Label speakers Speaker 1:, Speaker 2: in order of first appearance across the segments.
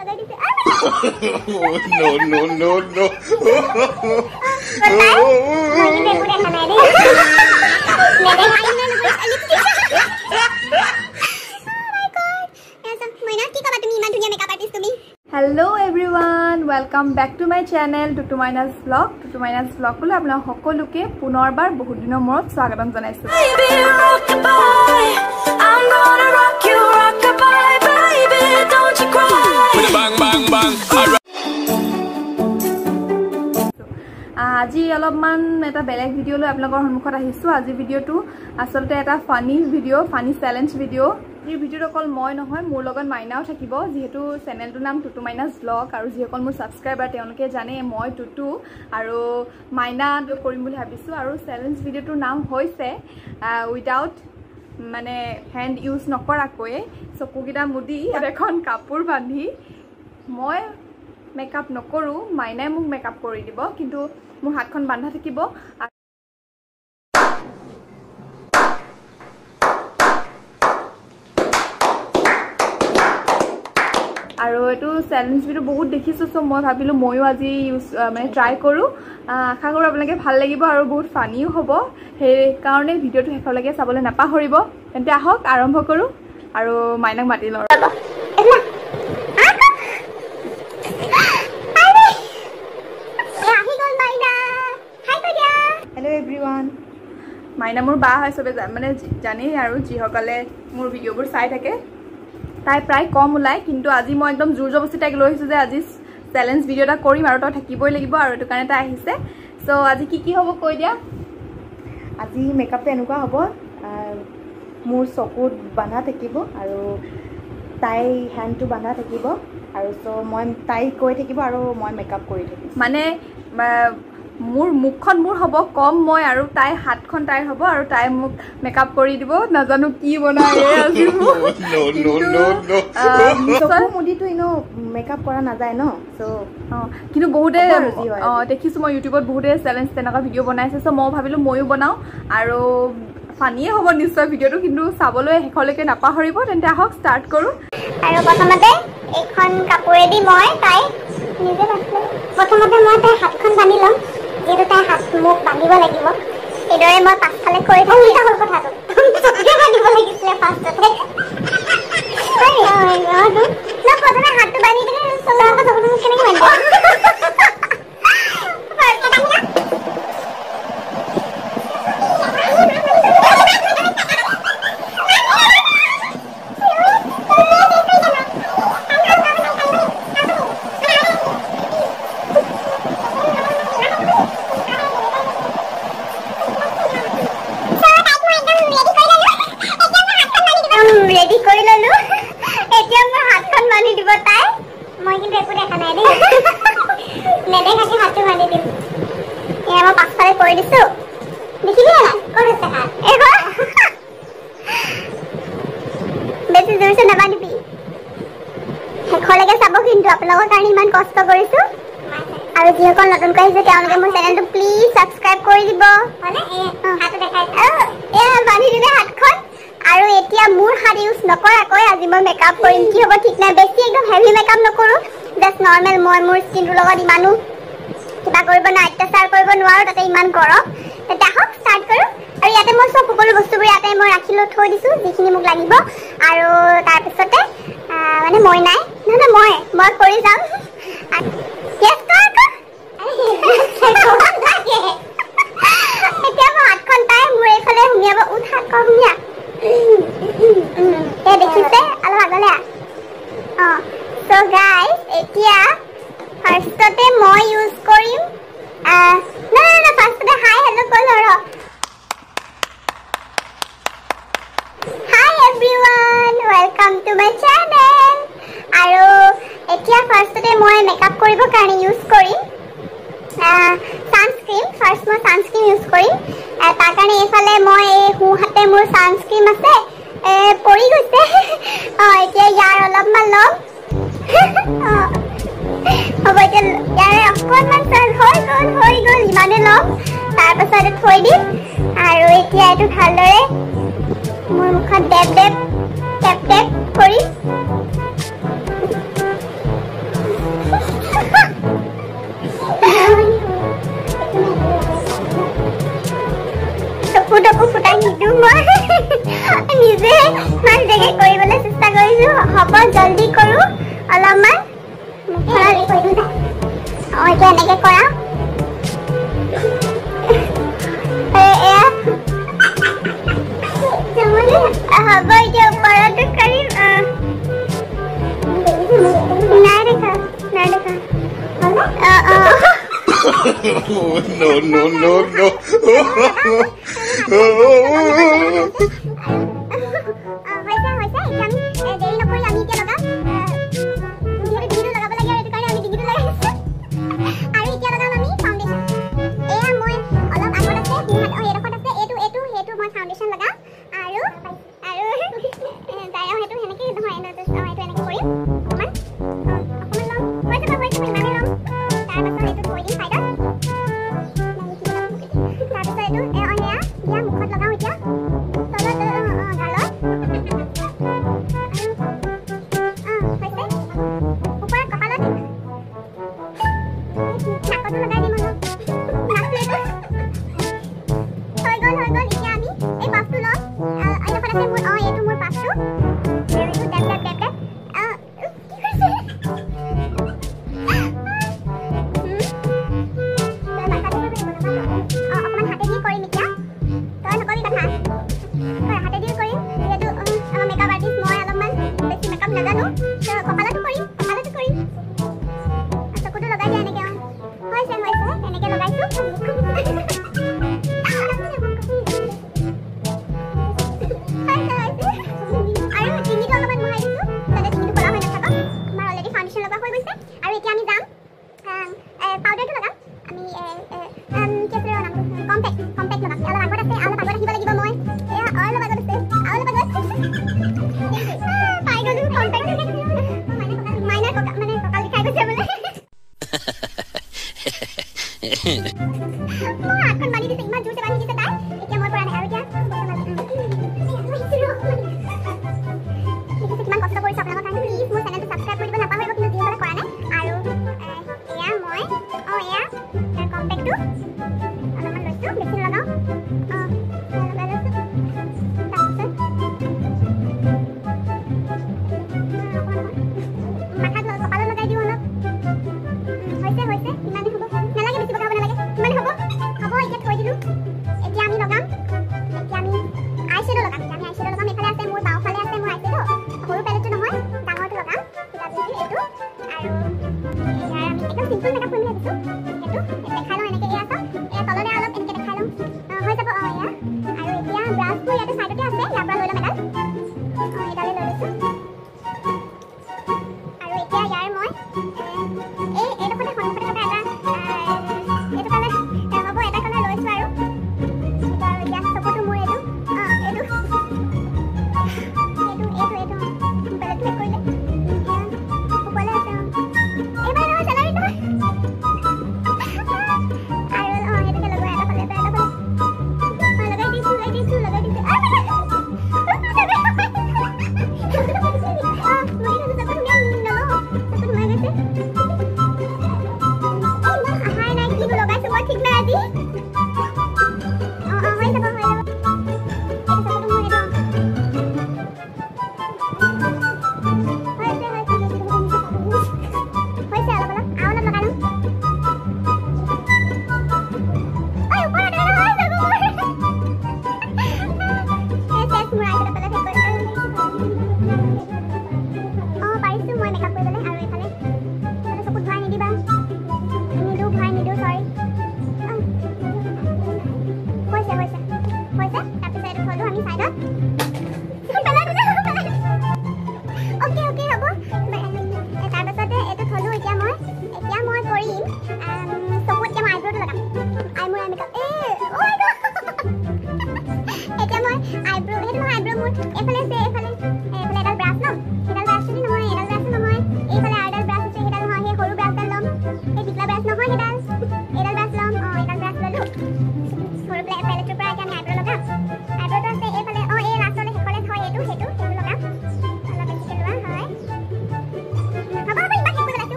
Speaker 1: Hello everyone, welcome back to my channel Tutu Maina's vlog. Tutu Maina's vlog kule apna hokoluke punorbar bahut dinor morot swagatam janaisu. Baby rockabye, I'm gonna rock you rockabye baby, don't you cry. Bang bang bang. আজি অলপমান এটা বেলেগ video লৈ আপোনালোকৰ সন্মুখত আহিছো। আজি ভিডিওটো আসলতে এটা funny video, funny challenge video. এই ভিডিওটো অকল মই নহয়, মোৰ লগত মাইনাও থাকিব, যেহেতু চেনেলটোৰ নাম টুটু মাইনাছ ব্লগ আৰু যিসকল মোৰ ছাবস্ক্ৰাইবাৰ তেওঁলোকে জানে মই টুটু আৰু মাইনা কৰিম বুলি ভাবিছো। আৰু চ্যালেঞ্জ ভিডিওটোৰ নাম হৈছে উইদাউট মানে হেণ্ড ইউজ নকৰাকৈ চকুকেইটা মুদি এখন কাপোৰ বান্ধি মই মেকআপ নকৰো, মাইনাই মোক মেকআপ কৰি দিব, কিন্তু মোৰ হাতখন বান্ধা থাকিব। আৰু এটো চ্যালেঞ্জ ভিডিও বহুত দেখিছো, সো মই ভাবিলো ময়ো আজি ইউজ মানে ট্ৰাই কৰো। আশা কৰো আপোনালোকে ভাল লাগিব আৰু বহুত ফানিও হ'ব, সেই কাৰণে ভিডিওটো শেষলৈকে চাবলৈ নাপাহৰিব। তেন্তে আহক আৰম্ভ কৰো আৰু মাইনাক মাতি লওঁ। হেল্ল' এভৰিৱান, মাইনা মোৰ বা হয়, চবে মানে জানেই আৰু যিসকলে মোৰ ভিডিঅ'বোৰ চাই থাকে। তাই প্ৰায় কম ওলায়, কিন্তু আজি মই একদম জোৰ জবস্তি তাইক লৈ আহিছোঁ যে আজি চ্যালেঞ্জ ভিডিঅ' এটা কৰিম আৰু তই থাকিবই লাগিব, আৰু এইটো কাৰণে তাই আহিছে। চ' আজি কি হ'ব কৈ দিয়া। আজি মেকআপটো এনেকুৱা হ'ব, মোৰ চকুত বান্ধা থাকিব আৰু তাই হেণ্ডটো বান্ধা থাকিব, আৰু চ' মই তাই কৈ থাকিব আৰু মই মেকআপ কৰি থাকিম। মানে মোৰ মুখখন মোৰ হ'ব কম মই, আৰু তাই হাতখন তাইৰ হ'ব আৰু তাই মোক মেকআপ কৰি দিব। নাজানো কি বনাই মুদিটো এনেও মেকআপ কৰা নাযায় ন, চ' কিন্তু বহুতে দেখিছো মই ইউটিউবত বহুতে চেলেঞ্জ তেনেকুৱা ভিডিঅ' বনাইছে। চ' মই ভাবিলো ময়ো বনাওঁ, আৰু ফানিয়ে হ'ব নিশ্চয় ভিডিঅ'টো, কিন্তু চাবলৈ শেষলৈকে নাপাহৰিব। তেন্তে আহক ষ্টাৰ্ট কৰোঁ।
Speaker 2: আৰু প্ৰথমতে এইখন কাপোৰেদি মই তাই নিজে প্ৰথমতে মই তাই হাতখন বান্ধি ল'ম, যিহেতু তাই হাত মোক বান্ধিব লাগিব। সেইদৰে মই পাছফালে কৰি থাকোঁ। এটা হ'ল কথাটো, চকুকে বান্ধিব লাগিছিলে ফাৰ্ষ্টতে। প্ৰথমে হাতটো বান্ধি দিলে চকুটো কেনেকৈ বান্ধিব। ৰেডি কৰি ললো, এতিয়া মোৰ হাতখন বান্ধি দিব তাই। মই কিন্তু একো দেখা নাই দেই, নেদেখাকে হাতটো বান্ধি দিম। এয়া মই পাছফালে কৰি দিছো, দেখিবি নাই ক'ত আছে হাত। বেছি জোৰছে নাবান্ধিবি, শেষলৈকে চাব কিন্তু, আপোনালোকৰ কাৰণে ইমান কষ্ট কৰিছো। আৰু যিসকল নতুনকৈ আহিছে তেওঁলোকে মোৰ চেনেলটো প্লিজ ছাবস্ক্ৰাইব কৰি দিব। এয়া বান্ধি দিলে হাতখন। আৰু এতিয়া মোৰ হাত ইউজ নকৰাকৈ আজি মই মেকআপ কৰিম। কি হ'ব ঠিক নাই, বেছি একদম হেভি মেকআপ নকৰোঁ, জাষ্ট নৰ্মেল। মই মোৰ স্কিনটোৰ লগত ইমানো কিবা কৰিব নোৱাৰোঁ, অত্যাচাৰ কৰিব নোৱাৰোঁ, তাতে ইমান গৰম। তেতিয়া আহক ষ্টাৰ্ট কৰোঁ। আৰু ইয়াতে মই চব সকলো বস্তুবোৰ ইয়াতে মই ৰাখি লৈ থৈ দিছোঁ, যিখিনি মোক লাগিব। আৰু তাৰপিছতে মানে মই নাই, নহয় মই কৰি যাম। এতিয়া মই হাতখন তাই মোৰ এইফালে সুমিয়াব। উঠ হাতখন সুমিয়া। দেখিছে অলপ আগলে। চ' গাইজ, এতিয়া ফাৰ্ষ্টতে মই ইউজ কৰিম। ফাৰ্ষ্টতে হাই হেল্ল' কৈ লওঁ। Hi everyone, welcome to my channel. আৰু এতিয়া ফাৰ্ষ্টতে মই মেকআপ কৰিবৰ কাৰণে ইউজ কৰিম ছানস্ক্ৰীম। ফাৰ্ষ্ট মই ছানস্ক্ৰীম ইউজ কৰিম। তাৰ কাৰণে এইফালে মই সোঁ হাতে মোৰ ছানস্ক্ৰীম আছে, পৰি গৈছে। এতিয়া ইয়াৰ অলপমান ল'ম। হ'ব, এতিয়া ইয়াৰে অকণমান হৈ গ'ল, ইমানে ল'ম। তাৰপাছতে থৈ দিম। আৰু এতিয়া এইটো ভালদৰে মোৰ মুখত টেপ কৰি কৰিবলৈ চেষ্টা কৰিছো হ'ব জলদি কৰো অলপমান মুখখন কৈ দিওঁ এতিয়া এনেকে কৰা হ'ব এতিয়া ওপৰতো কৰিম নাই দেখা
Speaker 3: no.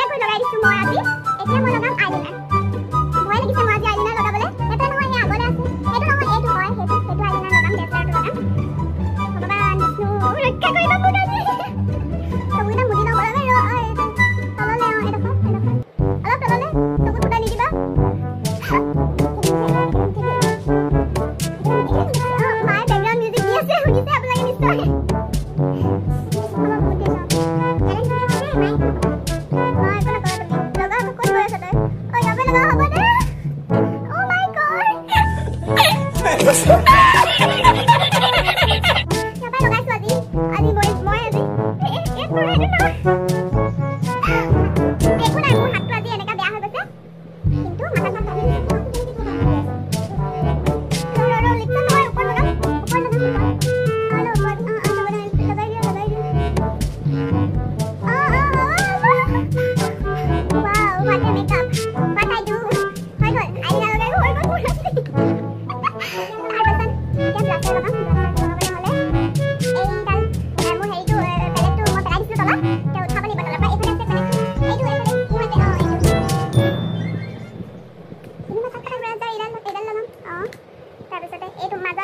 Speaker 2: ধুনীয়াকৈ লগাই দিছো মই আজি এতিয়া মই লগাম আইলাইনাৰ ভয় লাগিছে মই আজি আইলাইনাৰ লগাবলে এটা নহয় এই আগলে আছে সেইটো নহয়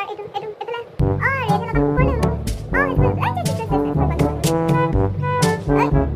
Speaker 2: এইটো হয় সেইটো আইলাইনাৰ লগাম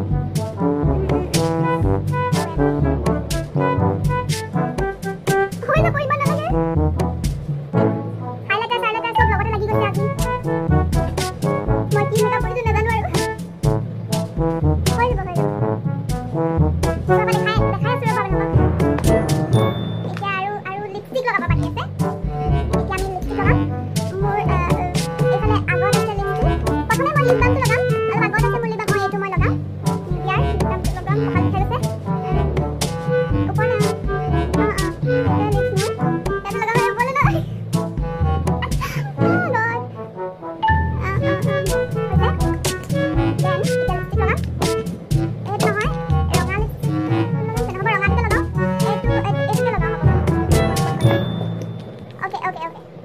Speaker 2: ডেছলাৰটো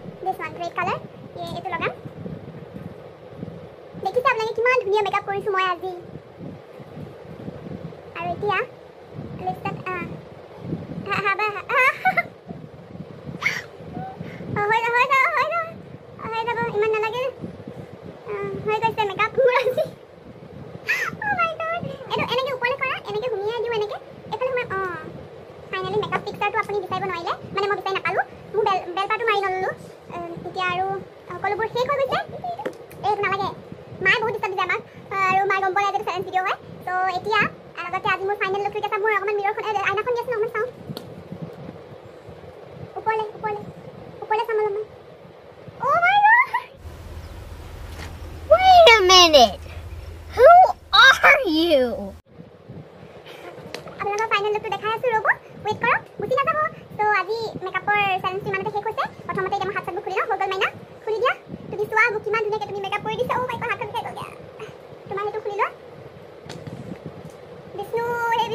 Speaker 2: লগাম ভগৱান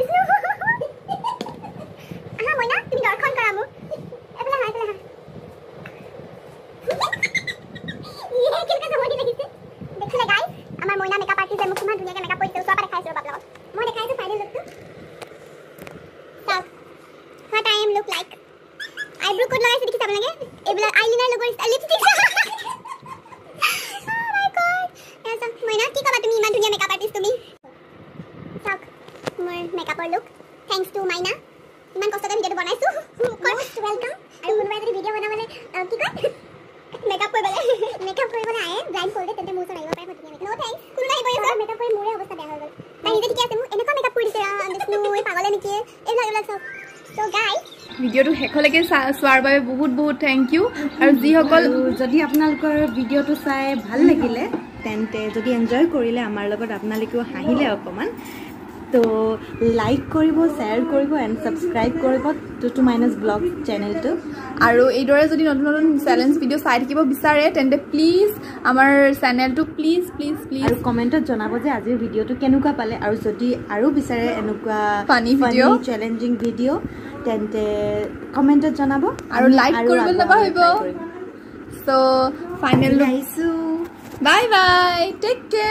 Speaker 2: বিষ্ণু ৰক্ষা কৰিবা মোক আজি চকুটা মুদি লব লাগে তললে এটা অলপ তললে চকু ফুটা নিদিবা মাই বেকগ্ৰাউণ্ড মিউজিক দি আছে শুনিছে আপোনালোকে নিশ্চয়
Speaker 1: ভিডিওটো হেকলৈকে চোৱাৰ বাবে বহুত বহুত থ্যাংক ইউ আৰু যিসকল
Speaker 3: যদি আপোনালোকৰ ভিডিওটো চাই ভাল লাগিলে তেন্তে যদি এনজয় কৰিলে আমাৰ লগত আপোনালোকেও হাঁহিলে অকমান তো লাইক কৰিব শেয়াৰ কৰিব এণ্ড সাবস্ক্ৰাইব কৰিব টু মাইনাছ ব্লগ চেনেলটো
Speaker 1: আৰু এইদৰে যদি নতুন নতুন চ্যালেঞ্জ ভিডিও চাই থাকিব বিচাৰে তেন্তে প্লিজ আমাৰ চেনেলটো প্লিজ প্লিজ প্লিজ
Speaker 3: আৰু কমেন্টত জনাব যে আজিৰ ভিডিওটো কেনেকুৱা পালে আৰু যদি আৰু বিচাৰে এনেকুৱা
Speaker 1: ফানি ভিডিও
Speaker 3: চ্যালেঞ্জিং ভিডিও তেন্তে কমেন্টত জনাব
Speaker 1: আৰু লাইক কৰিব নাপাহৰিব সো ফাইনেল
Speaker 3: আহিছো
Speaker 1: বাই বাই, টেক কেয়াৰ।